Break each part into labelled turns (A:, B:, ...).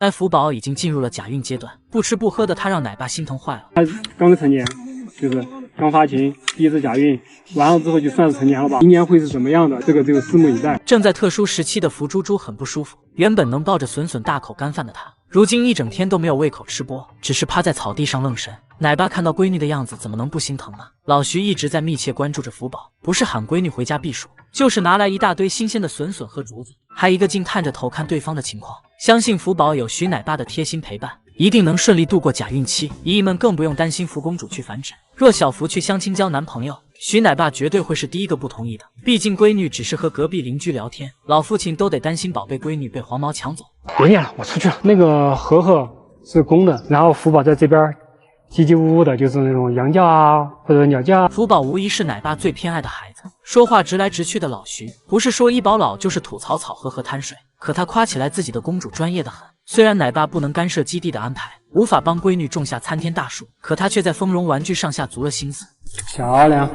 A: 但福宝已经进入了假孕阶段，不吃不喝的他让奶爸心疼坏了。
B: 他刚成年，就是刚发情，第一次假孕，完了之后就算是成年了吧？明年会是怎么样的？这个拭目以待。
A: 正在特殊时期的福猪猪很不舒服，原本能抱着笋笋大口干饭的他，如今一整天都没有胃口吃播，只是趴在草地上愣神。奶爸看到闺女的样子，怎么能不心疼呢？老徐一直在密切关注着福宝，不是喊闺女回家避暑，就是拿来一大堆新鲜的笋笋和竹子，还一个劲探着头看对方的情况。相信福宝有徐奶爸的贴心陪伴，一定能顺利度过假孕期。姨姨们更不用担心福公主去繁殖。若小福去相亲交男朋友，徐奶爸绝对会是第一个不同意的。毕竟闺女只是和隔壁邻居聊天，老父亲都得担心宝贝闺女被黄毛抢走。
B: 别念了，我出去了。那个禾禾是公的，然后福宝在这边唧唧呜呜的，就是那种羊叫啊或者鸟叫啊。
A: 福宝无疑是奶爸最偏爱的孩子，说话直来直去的老徐，不是说医保老就是吐槽草和滩水。可他夸起来自己的公主专业的很。虽然奶爸不能干涉基地的安排，无法帮闺女种下参天大树，可他却在丰容玩具上下足了心思。
B: 漂亮，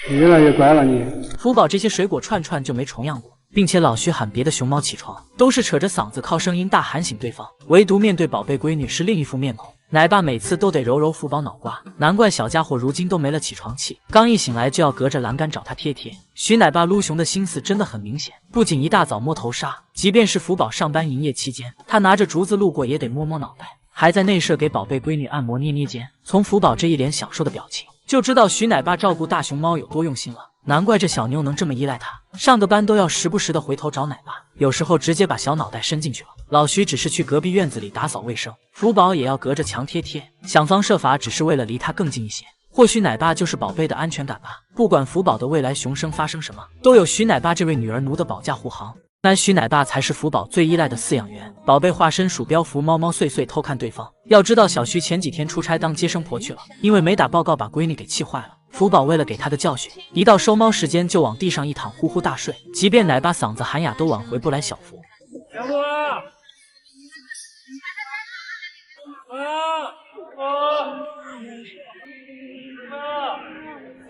B: 你越来越乖了你。
A: 福宝这些水果串串就没重样过，并且老徐喊别的熊猫起床，都是扯着嗓子靠声音大喊醒对方，唯独面对宝贝闺女是另一副面孔。奶爸每次都得揉揉福宝脑瓜，难怪小家伙如今都没了起床气，刚一醒来就要隔着栏杆找他贴贴。徐奶爸撸熊的心思真的很明显，不仅一大早摸头杀，即便是福宝上班营业期间，他拿着竹子路过也得摸摸脑袋，还在内设给宝贝闺女按摩捏捏肩。从福宝这一脸享受的表情，就知道徐奶爸照顾大熊猫有多用心了。难怪这小妞能这么依赖他，上个班都要时不时的回头找奶爸，有时候直接把小脑袋伸进去了。老徐只是去隔壁院子里打扫卫生，福宝也要隔着墙贴贴，想方设法只是为了离他更近一些。或许奶爸就是宝贝的安全感吧，不管福宝的未来熊生发生什么，都有徐奶爸这位女儿奴的保驾护航。但徐奶爸才是福宝最依赖的饲养员，宝贝化身鼠标服猫猫碎碎偷看对方。要知道小徐前几天出差当接生婆去了，因为没打报告把闺女给气坏了。福宝为了给他的教训，一到收猫时间就往地上一躺呼呼大睡，即便奶爸嗓子喊哑都挽回不来小福。
B: 小福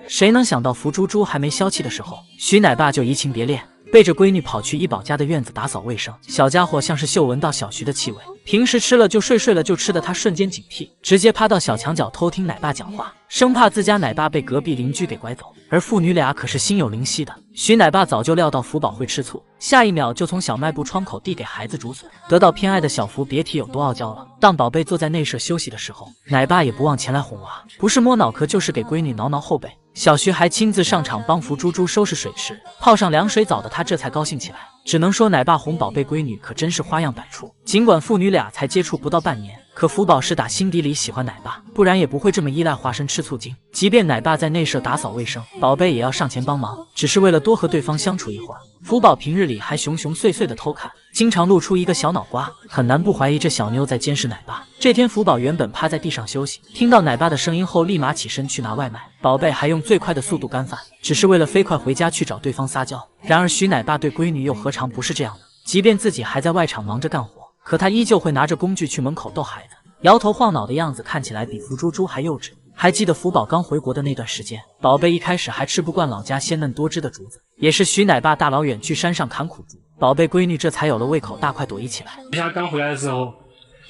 A: 谁能想到福猪猪还没消气的时候，徐奶爸就移情别恋，背着闺女跑去医保家的院子打扫卫生。小家伙像是嗅闻到小徐的气味，平时吃了就睡，睡了就吃的他瞬间警惕，直接趴到小墙角偷听奶爸讲话，生怕自家奶爸被隔壁邻居给拐走。而父女俩可是心有灵犀的，徐奶爸早就料到福宝会吃醋，下一秒就从小卖部窗口递给孩子竹笋。得到偏爱的小福别提有多傲娇了。当宝贝坐在内舍休息的时候，奶爸也不忘前来哄娃，不是摸脑壳就是给闺女挠挠后背。小徐还亲自上场帮福猪猪收拾水池，泡上凉水澡的他这才高兴起来。只能说奶爸哄宝贝闺女可真是花样百出。尽管父女俩才接触不到半年，可福宝是打心底里喜欢奶爸，不然也不会这么依赖化身吃醋精。即便奶爸在内舍打扫卫生，宝贝也要上前帮忙，只是为了多和对方相处一会儿。福宝平日里还熊熊碎碎的偷看，经常露出一个小脑瓜，很难不怀疑这小妞在监视奶爸。这天福宝原本趴在地上休息，听到奶爸的声音后立马起身去拿外卖，宝贝还用最快的速度干饭，只是为了飞快回家去找对方撒娇。然而徐奶爸对闺女又何尝不是这样的，即便自己还在外场忙着干活，可他依旧会拿着工具去门口逗孩子，摇头晃脑的样子看起来比福猪猪还幼稚。还记得福宝刚回国的那段时间，宝贝一开始还吃不惯老家鲜嫩多汁的竹子，也是徐奶爸大老远去山上砍苦竹，宝贝闺女这才有了胃口，大快朵颐起来。
B: 他刚回来的时候，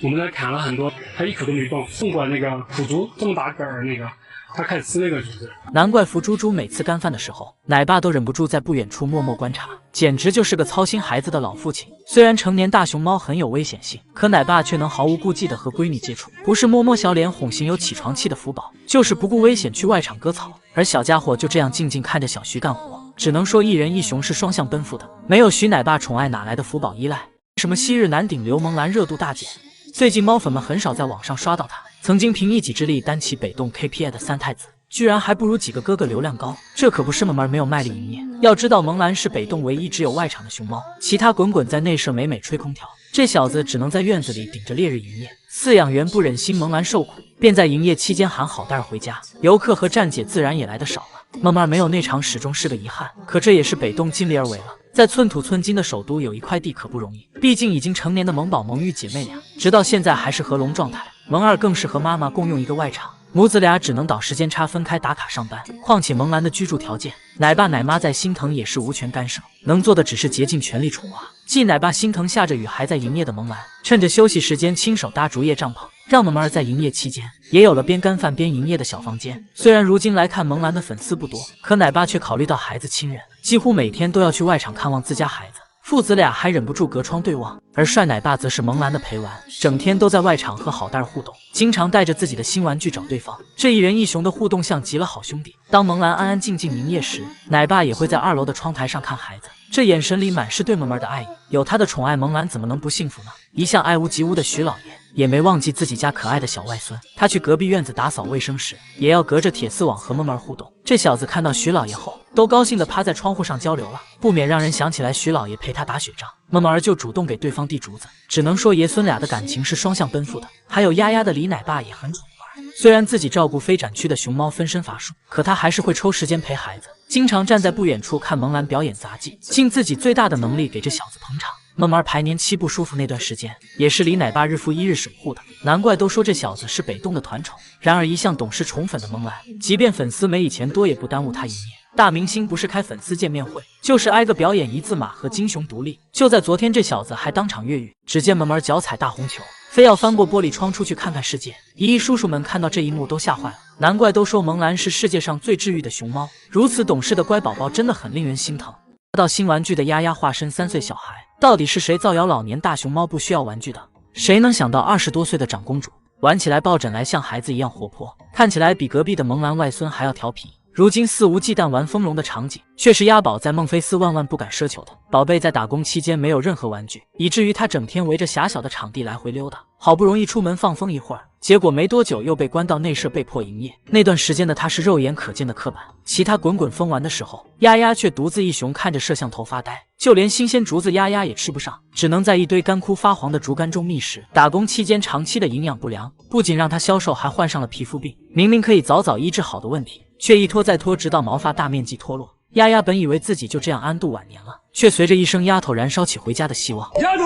B: 我们那砍了很多，他一口都没动，送过来那个苦竹这么大个儿那个，他开始吃那个竹子。
A: 难怪福猪猪每次干饭的时候，奶爸都忍不住在不远处默默观察，简直就是个操心孩子的老父亲。虽然成年大熊猫很有危险性，可奶爸却能毫无顾忌地和闺女接触，不是摸摸小脸哄行有起床气的福宝，就是不顾危险去外场割草。而小家伙就这样静静看着小徐干活，只能说一人一熊是双向奔赴的，没有徐奶爸宠爱哪来的福宝依赖？什么昔日难顶刘萌兰热度大减，最近猫粉们很少在网上刷到他曾经凭一己之力单起北洞 KPI 的三太子，居然还不如几个哥哥流量高，这可不是门没有卖力营业。要知道萌兰是北洞唯一只有外场的熊猫，其他滚滚在内舍美美吹空调，这小子只能在院子里顶着烈日营业。饲养员不忍心萌兰受苦，便在营业期间喊好带回家，游客和站姐自然也来的少了。萌没有那场始终是个遗憾，可这也是北洞尽力而为了。在寸土寸金的首都有一块地可不容易，毕竟已经成年的萌宝萌玉姐妹俩，直到现在还是合笼状态。萌二更是和妈妈共用一个外场，母子俩只能倒时间差分开打卡上班。况且萌兰的居住条件，奶爸奶妈再心疼也是无权干涉，能做的只是竭尽全力宠娃。季奶爸心疼下着雨还在营业的萌兰，趁着休息时间亲手搭竹叶帐篷，让萌儿在营业期间也有了边干饭边营业的小房间。虽然如今来看萌兰的粉丝不多，可奶爸却考虑到孩子亲人，几乎每天都要去外场看望自家孩子。父子俩还忍不住隔窗对望，而帅奶爸则是萌兰的陪玩，整天都在外场和好蛋儿互动，经常带着自己的新玩具找对方。这一人一熊的互动像极了好兄弟。当萌兰安安静静营业时，奶爸也会在2楼的窗台上看孩子，这眼神里满是对萌儿的爱意。有他的宠爱，萌兰怎么能不幸福呢？一向爱屋及乌的徐老爷也没忘记自己家可爱的小外孙，他去隔壁院子打扫卫生时，也要隔着铁丝网和萌儿互动。这小子看到徐老爷后，都高兴地趴在窗户上交流了，不免让人想起来徐老爷陪他打雪仗，萌儿就主动给对方递竹子。只能说爷孙俩的感情是双向奔赴的。还有丫丫的李奶爸也很宠萌儿，虽然自己照顾非展区的熊猫分身乏术，可他还是会抽时间陪孩子，经常站在不远处看萌兰表演杂技，尽自己最大的能力给这小子捧场。萌儿排年期不舒服那段时间，也是李奶爸日复一日守护的，难怪都说这小子是北洞的团宠。然而一向懂事宠粉的萌兰，即便粉丝没以前多，也不耽误他营业。大明星不是开粉丝见面会，就是挨个表演一字马和金熊独立。就在昨天，这小子还当场越狱。只见萌儿脚踩大红球，非要翻过玻璃窗出去看看世界。姨姨叔叔们看到这一幕都吓坏了，难怪都说萌兰是世界上最治愈的熊猫。如此懂事的乖宝宝真的很令人心疼。到新玩具的丫丫化身3岁小孩，到底是谁造谣老年大熊猫不需要玩具的？谁能想到20多岁的长公主玩起来抱枕来像孩子一样活泼，看起来比隔壁的萌兰外孙还要调皮。如今肆无忌惮玩丰容的场景，却是鸭宝在孟菲斯万万不敢奢求的。宝贝在打工期间没有任何玩具，以至于他整天围着狭小的场地来回溜达，好不容易出门放风一会儿，结果没多久又被关到内设被迫营业。那段时间的他是肉眼可见的刻板，其他滚滚疯玩的时候，丫丫却独自一熊看着摄像头发呆，就连新鲜竹子丫丫也吃不上，只能在一堆干枯发黄的竹竿中觅食。打工期间长期的营养不良，不仅让他消瘦，还患上了皮肤病。明明可以早早医治好的问题，却一拖再拖，直到毛发大面积脱落。丫丫本以为自己就这样安度晚年了，却随着一声丫头燃烧起回家的希望。丫头！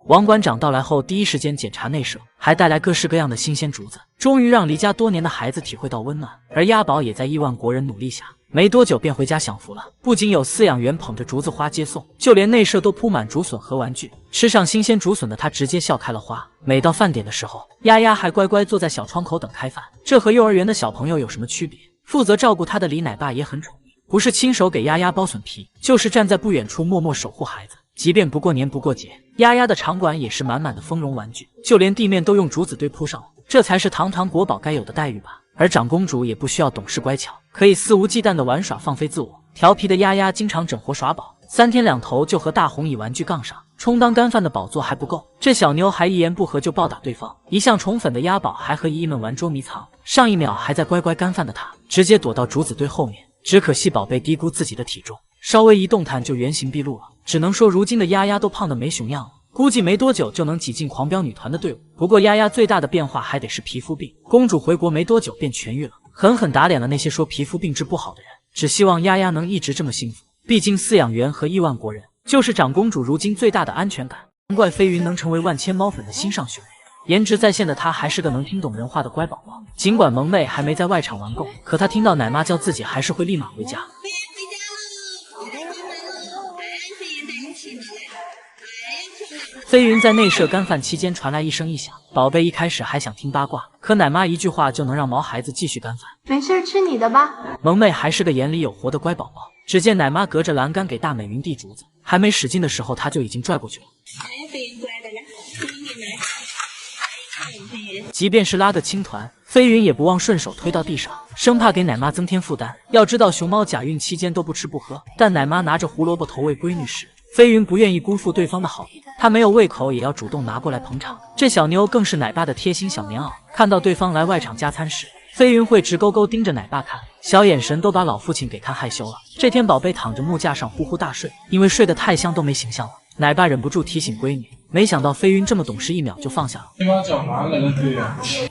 A: 王馆长到来后，第一时间检查内设，还带来各式各样的新鲜竹子，终于让离家多年的孩子体会到温暖。而鸭宝也在亿万国人努力下，没多久便回家享福了。不仅有饲养员捧着竹子花接送，就连内设都铺满竹笋和玩具。吃上新鲜竹笋的他直接笑开了花。每到饭点的时候，丫丫还乖乖坐在小窗口等开饭，这和幼儿园的小朋友有什么区别？负责照顾他的李奶爸也很宠溺，不是亲手给丫丫剥笋皮，就是站在不远处默默守护孩子。即便不过年不过节，丫丫的场馆也是满满的丰容玩具，就连地面都用竹子堆铺上了，这才是堂堂国宝该有的待遇吧。而长公主也不需要懂事乖巧，可以肆无忌惮的玩耍放飞自我。调皮的丫丫经常整活耍宝，3天2头就和大红蚁玩具杠上，充当干饭的宝座还不够，这小妞还一言不合就暴打对方。一向宠粉的丫宝还和姨姨们玩捉迷藏，上一秒还在乖乖干饭的她，直接躲到竹子堆后面。只可惜宝贝低估自己的体重，稍微一动弹就原形毕露了。只能说如今的丫丫都胖得没熊样了，估计没多久就能挤进狂飙女团的队伍。不过丫丫最大的变化还得是皮肤病，公主回国没多久便痊愈了，狠狠打脸了那些说皮肤病治不好的人。只希望丫丫能一直这么幸福，毕竟饲养员和亿万国人就是长公主如今最大的安全感。难怪飞云能成为万千猫粉的心上熊，颜值在线的她还是个能听懂人话的乖宝宝。尽管萌妹还没在外场玩够，可她听到奶妈叫自己还是会立马回家。飞云在内设干饭期间传来一声异响，宝贝一开始还想听八卦，可奶妈一句话就能让毛孩子继续干饭。
C: 没事，吃你的吧。
A: 萌妹还是个眼里有活的乖宝宝，只见奶妈隔着栏杆给大美云递竹子，还没使劲的时候，她就已经拽过去了。即便是拉个青团，飞云也不忘顺手推到地上，生怕给奶妈增添负担。要知道熊猫假孕期间都不吃不喝，但奶妈拿着胡萝卜头喂闺女时，飞云不愿意辜负对方的好意，她没有胃口也要主动拿过来捧场。这小妞更是奶爸的贴心小棉袄，看到对方来外场加餐时，飞云会直勾勾盯着奶爸看，小眼神都把老父亲给看害羞了。这天宝贝躺着木架上呼呼大睡，因为睡得太香都没形象了。奶爸忍不住提醒闺女，没想到飞云这么懂事，1秒就放下了。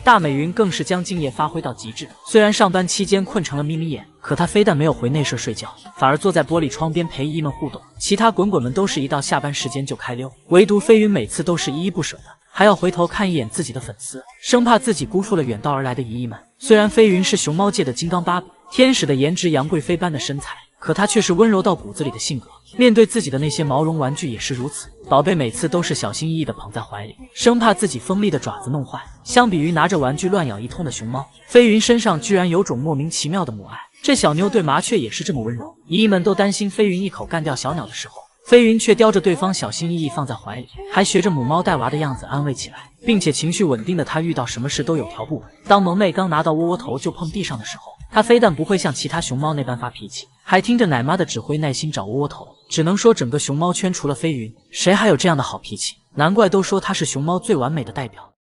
A: 大美云更是将敬业发挥到极致，虽然上班期间困成了眯眯眼，可她非但没有回内舍睡觉，反而坐在玻璃窗边陪姨姨们互动。其他滚滚们都是一到下班时间就开溜，唯独飞云每次都是依依不舍的，还要回头看一眼自己的粉丝，生怕自己辜负了远道而来的姨姨们。虽然飞云是熊猫界的金刚芭比，天使的颜值，杨贵妃般的身材，可她却是温柔到骨子里的性格。面对自己的那些毛绒玩具也是如此，宝贝每次都是小心翼翼地捧在怀里，生怕自己锋利的爪子弄坏。相比于拿着玩具乱咬一通的熊猫，飞云身上居然有种莫名其妙的母爱。这小妞对麻雀也是这么温柔。姨姨们都担心飞云一口干掉小鸟的时候，飞云却叼着对方小心翼翼放在怀里，还学着母猫带娃的样子安慰起来，并且情绪稳定的她遇到什么事都有条不紊。当萌妹刚拿到窝窝头就碰地上的时候，她非但不会像其他熊猫那般发脾气，还听着奶妈的指挥耐心找窝窝头。只能说整个熊猫圈除了飞云，谁还有这样的好脾气？难怪都说她是熊猫最完美的代表。